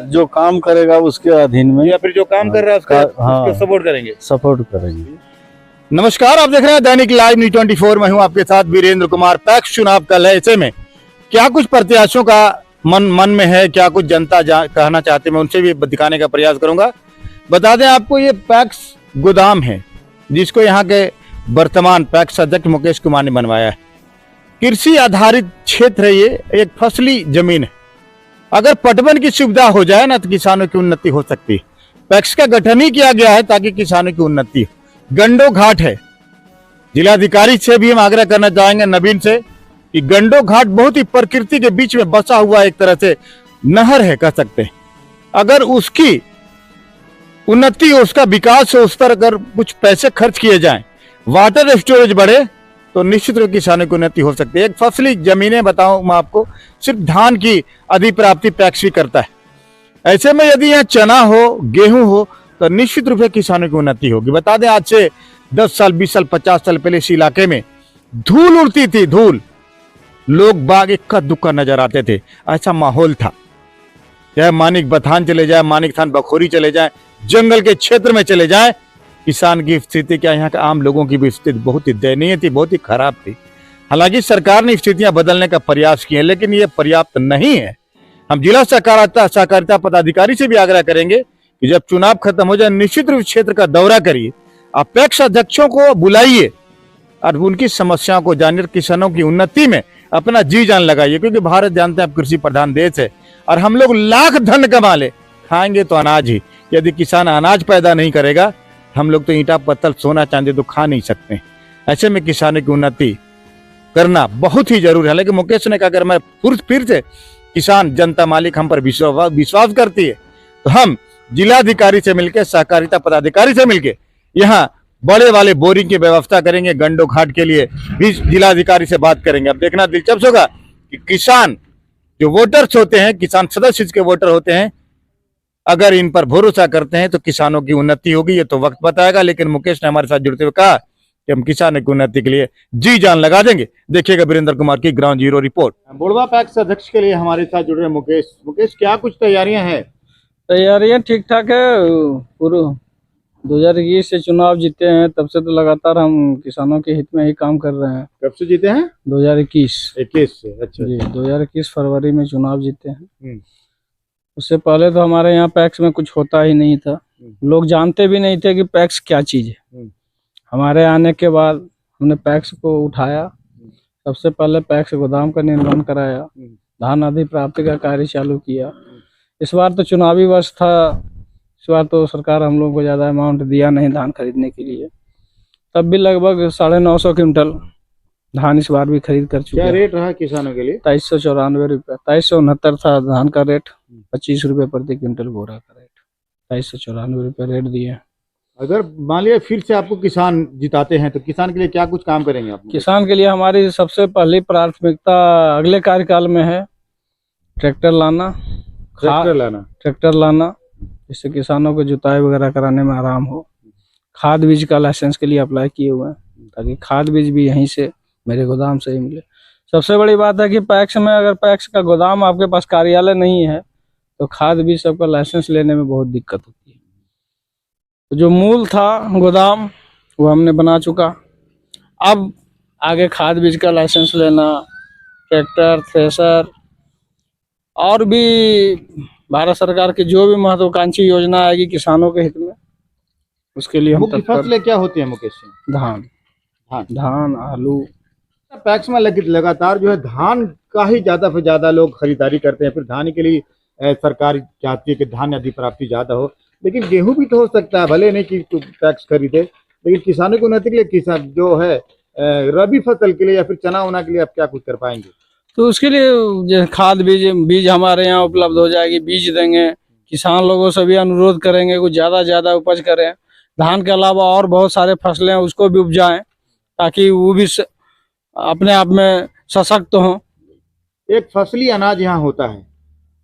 जो काम करेगा उसके अधीन में, या फिर जो काम कर रहा है उसका हाँ, सपोर्ट करेंगे। सपोर्ट करेंगे। नमस्कार, आप देख रहे हैं दैनिक लाइव न्यूज 24। मैं हूं आपके साथ वीरेंद्र कुमार। पैक्स चुनाव कल है, ऐसे में क्या कुछ प्रत्याशियों का मन में है, क्या कुछ जनता कहना चाहते हैं, मैं उनसे भी दिखाने का प्रयास करूंगा। बता दें आपको, ये पैक्स गोदाम है जिसको यहाँ के वर्तमान पैक्स अध्यक्ष मुकेश कुमार ने बनवाया है। कृषि आधारित क्षेत्र है, ये एक फसली जमीन है। अगर पटवन की सुविधा हो जाए ना तो किसानों की उन्नति हो सकती है। पैक्स का गठन ही किया गया है ताकि किसानों की उन्नति हो। गंडो घाट है, जिलाधिकारी से भी हम आग्रह करना चाहेंगे, नवीन से, कि गंडो घाट बहुत ही प्रकृति के बीच में बसा हुआ एक तरह से नहर है, कह सकते हैं। अगर उसकी उन्नति हो, उसका विकास हो, उस पर अगर कुछ पैसे खर्च किए जाएं, वाटर स्टोरेज बढ़े, तो निश्चित रूप किसानों की उन्नति हो सकती है। एक फसली जमीनें बताऊं मैं आपको, सिर्फ धान की अधिप्राप्ति पैक्स भी करता है। ऐसे में यदि यहाँ चना हो, गेहूं हो, तो निश्चित रूप से किसानों की उन्नति होगी। बता दें, आज से 10 साल, 20 साल, 50 साल पहले इस इलाके में धूल उड़ती थी, धूल, लोग बाग इक्का दुक्का नजर आते थे, ऐसा माहौल था। चाहे मानिक बथान चले जाए, मानिक थान बखोरी चले जाए, जंगल के क्षेत्र में चले जाए, किसान की स्थिति क्या, यहाँ के आम लोगों की भी स्थिति बहुत ही दयनीय थी, बहुत ही खराब थी। हालांकि सरकार ने स्थितियां बदलने का प्रयास किए, लेकिन ये पर्याप्त नहीं है। हम जिला सहकारिता पदाधिकारी से भी आग्रह करेंगे कि जब चुनाव खत्म हो जाए, निश्चित रूप क्षेत्र का दौरा करिए, अपेक्ष अध्यक्षों को बुलाइए और उनकी समस्याओं को जानिए, किसानों की उन्नति में अपना जी जान लगाइए। क्योंकि भारत जानते हैं आप कृषि प्रधान देश है, और हम लोग लाख धन कमा ले, खाएंगे तो अनाज ही। यदि किसान अनाज पैदा नहीं करेगा, हम लोग तो ईंटा पत्थर सोना चांदी तो खा नहीं सकते। ऐसे में किसानों की उन्नति करना बहुत ही जरूरी है। लेकिन मुकेश ने कहा, अगर मैं फिर से किसान जनता मालिक हम पर विश्वास करती है, तो हम जिलाधिकारी से मिलकर, सहकारिता पदाधिकारी से मिलकर यहाँ बड़े वाले बोरिंग की व्यवस्था करेंगे। गंडो घाट के लिए भी जिलाधिकारी से बात करेंगे। अब देखना दिलचस्प होगा कि किसान जो वोटर्स होते हैं, किसान सदस्य के वोटर होते हैं, अगर इन पर भरोसा करते हैं तो किसानों की उन्नति होगी। ये तो वक्त बताएगा, लेकिन मुकेश ने हमारे साथ जुड़ते हुए कहा कि हम किसानों की उन्नति के लिए जी जान लगा देंगे। देखिएगा वीरेंद्र कुमार की ग्राउंड जीरो रिपोर्ट। बुढ़वा पैक्स अध्यक्ष के लिए हमारे साथ जुड़ रहे मुकेश, क्या कुछ तैयारियां हैं? तैयारियां ठीक ठाक है। पूरे 2021 से चुनाव जीते हैं, तब से तो लगातार हम किसानों के हित में ही काम कर रहे हैं। कब से जीते हैं? 2021 से। अच्छा जी, 2021 फरवरी में चुनाव जीते हैं। उससे पहले तो हमारे यहाँ पैक्स में कुछ होता ही नहीं था, लोग जानते भी नहीं थे कि पैक्स क्या चीज है। हमारे आने के बाद हमने पैक्स को उठाया, सबसे पहले पैक्स गोदाम का निर्माण कराया, धान अधिप्राप्ति का कार्य चालू किया। इस बार तो चुनावी वर्ष था, इस बार तो सरकार हम लोगों को ज्यादा अमाउंट दिया नहीं धान खरीदने के लिए, तब भी लगभग 950 क्विंटल धान इस बार भी खरीद कर चुके हैं। क्या रेट रहा किसानों के लिए? 2394 रुपये, 2369 था धान का रेट, 25 रुपये प्रति क्विंटल बोरा का रेट, 2394 रुपये रेट दिए। अगर मान लिया फिर से आपको किसान जिताते हैं, तो किसान के लिए क्या कुछ काम करेंगे आप? किसान के लिए हमारी सबसे पहली प्राथमिकता अगले कार्यकाल में है ट्रैक्टर लाना, जिससे किसानों को जुताई वगैरह कराने में आराम हो। खाद बीज का लाइसेंस के लिए अप्लाई किए हुए हैं, ताकि खाद बीज भी यहीं से मेरे गोदाम से ही मिले। सबसे बड़ी बात है कि पैक्स में, अगर पैक्स का गोदाम आपके पास कार्यालय नहीं है, तो खाद बीज सबका लाइसेंस लेने में बहुत दिक्कत होती है। तो जो मूल था गोदाम, वो हमने बना चुका। अब आगे खाद बीज का लाइसेंस लेना, ट्रैक्टर, थ्रेसर और भी भारत सरकार की जो भी महत्वाकांक्षी योजना आएगी किसानों के हित में, उसके लिए हम मुख्य फसलें क्या होती है मुकेश? धान, आलू। पैक्स में लगातार जो है धान का ही ज्यादा से ज्यादा लोग खरीदारी करते हैं। फिर धान के लिए सरकार चाहती है कि धान अधिप्राप्ति ज्यादा हो, लेकिन गेहूं भी तो हो सकता है, भले नहीं कि पैक्स खरीदे, लेकिन किसानों की उन्नति के लिए किसान जो है रबी फसल के लिए या फिर चना उना के लिए आप क्या कुछ कर पाएंगे? तो उसके लिए खाद बीज हमारे यहाँ उपलब्ध हो जाएगी, बीज देंगे। किसान लोगों से भी अनुरोध करेंगे कुछ ज्यादा उपज करें, धान के अलावा और बहुत सारे फसलें उसको भी उपजाएं, ताकि वो भी अपने आप में सशक्त हों। एक फसली अनाज यहाँ होता है,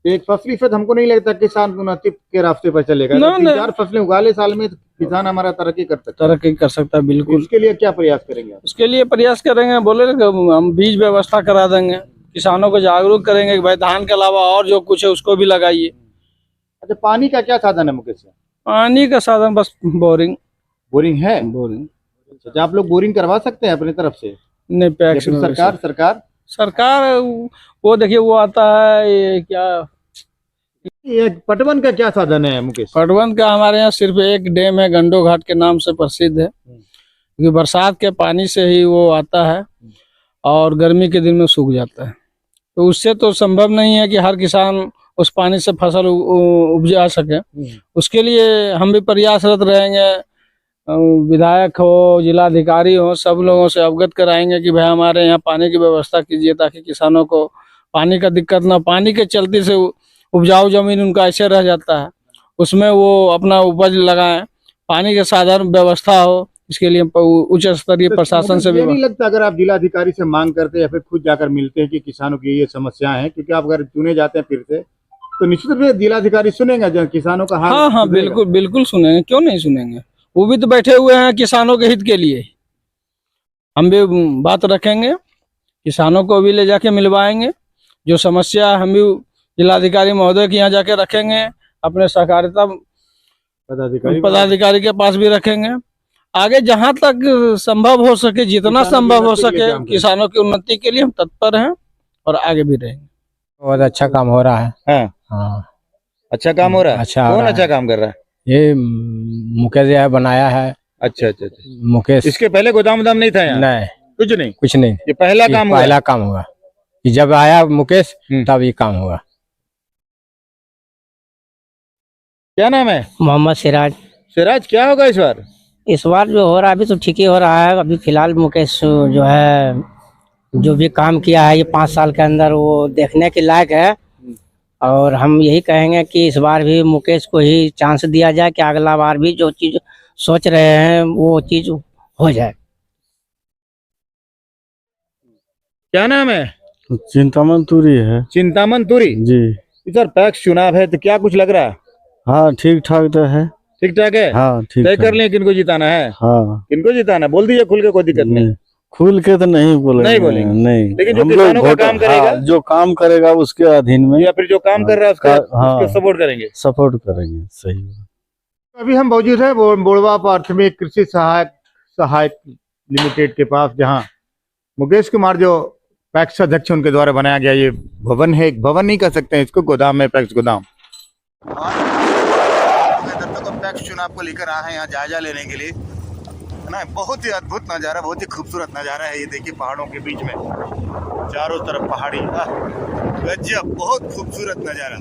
एक फसली से हमको नहीं लगता किसान उन्नति के रास्ते पर चलेगा। 4 फसलें उगा ले साल में, तो किसान हमारा तरक्की कर सकता है। बिल्कुल। उसके लिए क्या प्रयास करेंगे? उसके लिए प्रयास करेंगे, बोले हम बीज व्यवस्था करा देंगे, किसानों को जागरूक करेंगे कि भाई धान के अलावा और जो कुछ है उसको भी लगाइए। अच्छा, पानी का क्या साधन है मुकेश जी? पानी का साधन बस बोरिंग। बोरिंग है? बोरिंग अच्छा, आप लोग बोरिंग करवा सकते हैं अपनी तरफ से? नहीं, या पैक्स फिर में सरकार सरकार वो देखिए, वो आता है ये क्या, ये पटवन का क्या साधन है मुकेश? पटवन का हमारे यहाँ सिर्फ एक डैम है, गंडो घाट के नाम से प्रसिद्ध है, क्योंकि बरसात के पानी से ही वो आता है और गर्मी के दिन में सूख जाता है। तो उससे तो संभव नहीं है कि हर किसान उस पानी से फसल उपजा सके। उसके लिए हम भी प्रयासरत रहेंगे, विधायक हो, जिलाधिकारी हो, सब लोगों से अवगत कराएंगे कि भाई हमारे यहाँ पानी की व्यवस्था कीजिए, ताकि किसानों को पानी का दिक्कत ना। पानी के चलते से उपजाऊ जमीन उनका ऐसे रह जाता है, उसमें वो अपना उपज लगाएं, पानी के साधारण व्यवस्था हो, इसके लिए उच्च स्तरीय प्रशासन से भी। ये नहीं लगता अगर आप जिलाधिकारी से मांग करते हैं या फिर खुद जाकर मिलते हैं कि किसानों की ये समस्याएं हैं, क्योंकि आप अगर चुने जाते हैं फिर से तो निश्चित रूप से जिलाधिकारी सुनेगा जो किसानों का हाल? हाँ हाँ, बिल्कुल बिल्कुल सुनेंगे, क्यों नहीं सुनेंगे। वो भी तो बैठे हुए हैं किसानों के हित के लिए। हम भी बात रखेंगे, किसानों को भी ले जाके मिलवाएंगे, जो समस्या हम भी जिलाधिकारी महोदय के यहाँ जाके रखेंगे, अपने सहकारिता पदाधिकारी के पास भी रखेंगे। आगे जहां तक संभव हो सके, जितना संभव हो सके, किसानों की उन्नति के लिए हम तत्पर हैं और आगे भी रहेंगे। बहुत अच्छा काम हो रहा है। हाँ हाँ, अच्छा काम हो रहा है। अच्छा कौन अच्छा काम कर रहा है? ये मुकेश जी है, बनाया है। अच्छा अच्छा अच्छा। मुकेश इसके पहले गोदाम नहीं था यहाँ? नहीं, कुछ नहीं, कुछ नहीं, ये पहला ये काम हुआ? पहला काम हुआ कि जब आया मुकेश तब ये काम हुआ। क्या नाम है? मोहम्मद सिराज। सिराज, क्या होगा इस बार जो हो रहा है अभी तो ठीक ही हो रहा है। अभी फिलहाल मुकेश जो है, जो भी काम किया है ये 5 साल के अंदर, वो देखने के लायक है। और हम यही कहेंगे कि इस बार भी मुकेश को ही चांस दिया जाए, कि अगला बार भी जो चीज सोच रहे हैं वो चीज हो जाए। क्या नाम है? चिंतामन तुरी है चिंतामन तुरी जी। इधर पैक्स चुनाव है तो क्या कुछ लग रहा है? हाँ, ठीक ठाक तो है। ठीक ठाक है। हाँ, ठीक तय ठाक। कर लें किनको जिताना है? हाँ, किनको जिताना बोल दीजिए खुल के, कोई दिक्कत नहीं। खुल के तो नहीं बोलेंगे। नहीं बोलेंगे। नहीं, लेकिन जो हम लोग किसानों का वोट- काम करेगा, हाँ, जो काम करेगा उसके अधीन में या फिर जो काम कर रहा है उसका हाँ। उसको सपोर्ट करेंगे। सपोर्ट करेंगे। सही बात। अभी हम मौजूद है बोड़वा प्राथमिक कृषि सहायक लिमिटेड के पास, जहां मुकेश कुमार जो पैक्स अध्यक्ष उनके द्वारा बनाया गया ये भवन है। एक भवन नहीं कह सकते हैं इसको, गोदाम है, पैक्स गोदाम। पैक्स चुनाव को लेकर आए हैं यहाँ जायजा लेने के लिए, है ना। बहुत ही अद्भुत नज़ारा, बहुत ही खूबसूरत नज़ारा है ये। देखिए पहाड़ों के बीच में चारों तरफ पहाड़ी, गजब, बहुत खूबसूरत नज़ारा।